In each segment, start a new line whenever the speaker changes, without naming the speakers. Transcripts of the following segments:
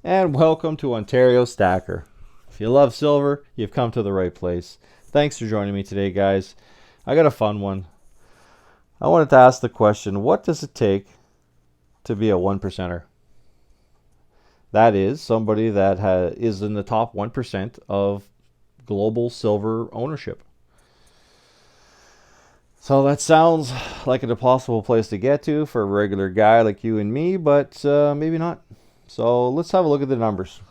and welcome to Ontariostacker. If you love silver, you've come to the right place. Thanks for joining me today, guys. I got a fun one. I wanted to ask the question, what does it take to be a one percenter? That is, somebody that is in the top 1% of global silver ownership. So that sounds like an impossible place to get to for a regular guy like you and me, but maybe not. So let's have a look at the numbers.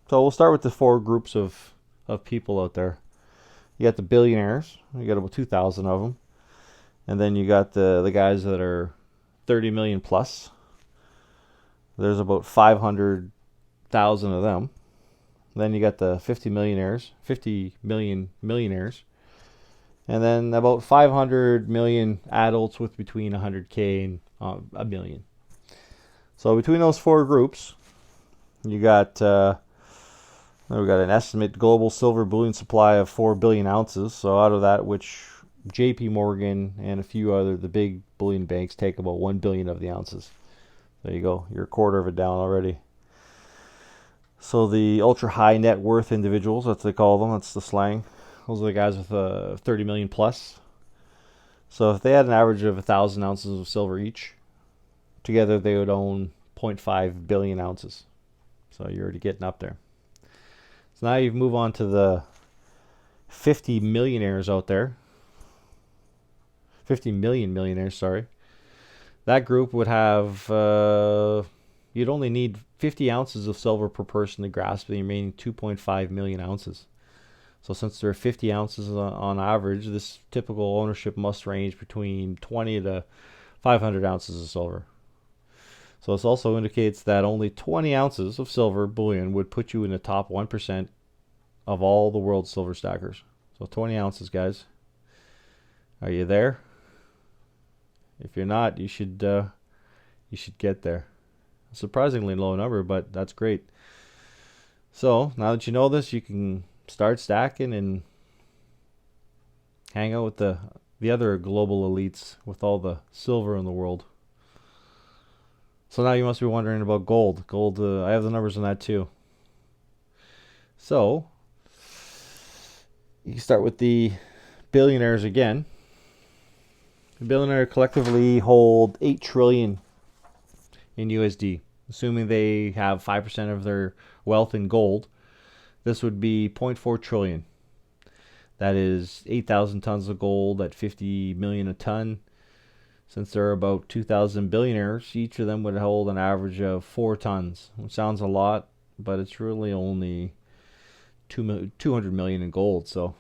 So we'll start with the four groups of people out there. You got the billionaires. You got about 2,000 of them. And then you got the guys that are 30 million plus. There's about 500,000 of them. Then you got the 50 million millionaires. And then about 500 million adults with between 100K and a million. So between those four groups, you got we've got an estimate global silver bullion supply of 4 billion ounces. So out of that, which JP Morgan and a few other the big bullion banks take about 1 billion of the ounces. There you go. You're a quarter of it down already. So the ultra high net worth individuals, that's what they call them. That's the slang. Those are the guys with 30 million plus. So if they had an average of 1,000 ounces of silver each, together they would own 0.5 billion ounces. So you're already getting up there. So now you move on to the 50 millionaires out there. 50 million millionaires, sorry. That group would have, you'd only need 50 ounces of silver per person to grasp the remaining 2.5 million ounces. So since there are 50 ounces on average, this typical ownership must range between 20 to 500 ounces of silver. So this also indicates that only 20 ounces of silver bullion would put you in the top 1% of all the world's silver stackers. So 20 ounces, guys. Are you there? If you're not, you should get there. A surprisingly low number, but that's great. So now that you know this, you can start stacking and hang out with the other global elites with all the silver in the world. So now you must be wondering about gold. Gold, I have the numbers on that too. So you can start with the billionaires again. The billionaires collectively hold 8 trillion in USD, assuming they have 5% of their wealth in gold. This would be 0.4 trillion. That is 8,000 tons of gold at 50 million a ton. Since there are about 2,000 billionaires, each of them would hold an average of 4 tons. Which sounds a lot, but it's really only 200 million in gold, so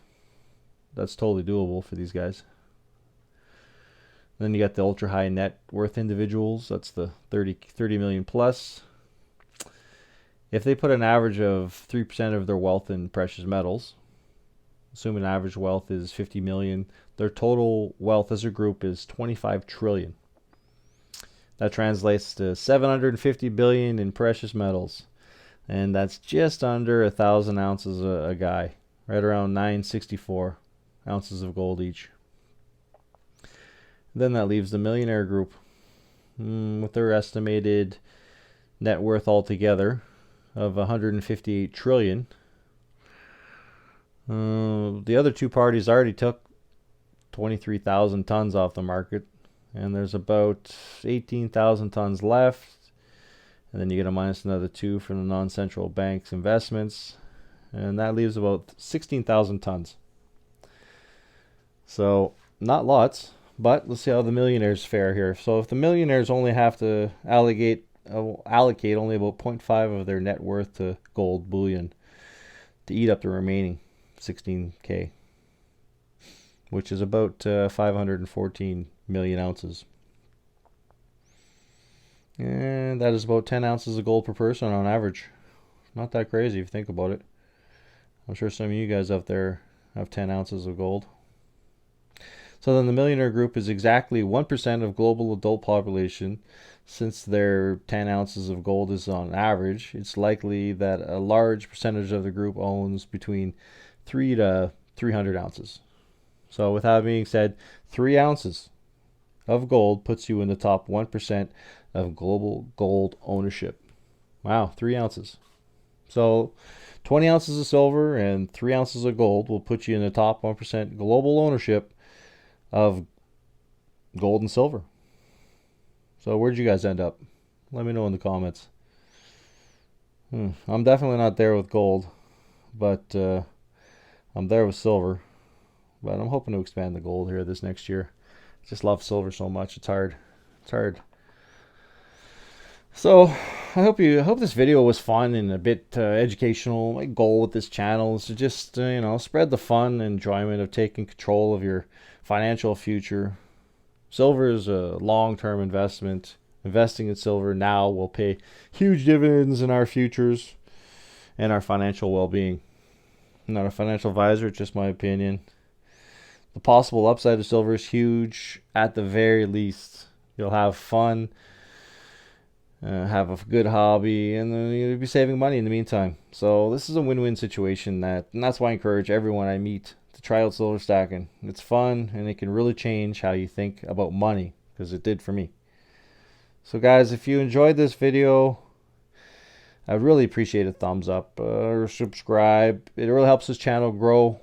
that's totally doable for these guys. Then you got the ultra high net worth individuals. That's the 30 million plus. If they put an average of 3% of their wealth in precious metals, assuming average wealth is 50 million, their total wealth as a group is 25 trillion. That translates to 750 billion in precious metals. And that's just under 1,000 ounces a guy, right around 964 ounces of gold each. Then that leaves the millionaire group with their estimated net worth altogether of 158 trillion. The other two parties already took 23,000 tons off the market, and there's about 18,000 tons left. And then you get a minus another 2 from the non-central bank's investments, and that leaves about 16,000 tons. So not lots, but let's see how the millionaires fare here. So if the millionaires only have to allocate only about 0.5 of their net worth to gold bullion to eat up the remaining 16K, which is about 514 million ounces. And that is about 10 ounces of gold per person on average. Not that crazy if you think about it. I'm sure some of you guys out there have 10 ounces of gold. So then the millionaire group is exactly 1% of global adult population. Since their 10 ounces of gold is on average, it's likely that a large percentage of the group owns between 3 to 300 ounces. So with that being said, 3 ounces of gold puts you in the top 1% of global gold ownership. Wow, 3 ounces. So 20 ounces of silver and 3 ounces of gold will put you in the top 1% global ownership of gold and silver. So where'd you guys end up? Let me know in the comments. I'm definitely not there with gold, but I'm there with silver. But I'm hoping to expand the gold here this next year. I just love silver so much. It's hard. It's hard. So I hope this video was fun and a bit educational. My goal with this channel is to just spread the fun and enjoyment of taking control of your financial future. Silver is a long-term investment. Investing in silver now will pay huge dividends in our futures and our financial well-being. I'm not a financial advisor, it's just my opinion. The possible upside of silver is huge. At the very least, you'll have fun, have a good hobby, and then you'll be saving money in the meantime. So this is a win-win situation, and that's why I encourage everyone I meet to try out silver stacking. It's fun, and it can really change how you think about money, because it did for me. So guys, if you enjoyed this video, I'd really appreciate a thumbs up or subscribe. It really helps this channel grow.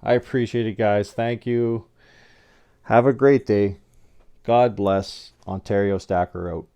I appreciate it, guys. Thank you. Have a great day. God bless. Ontariostacker out.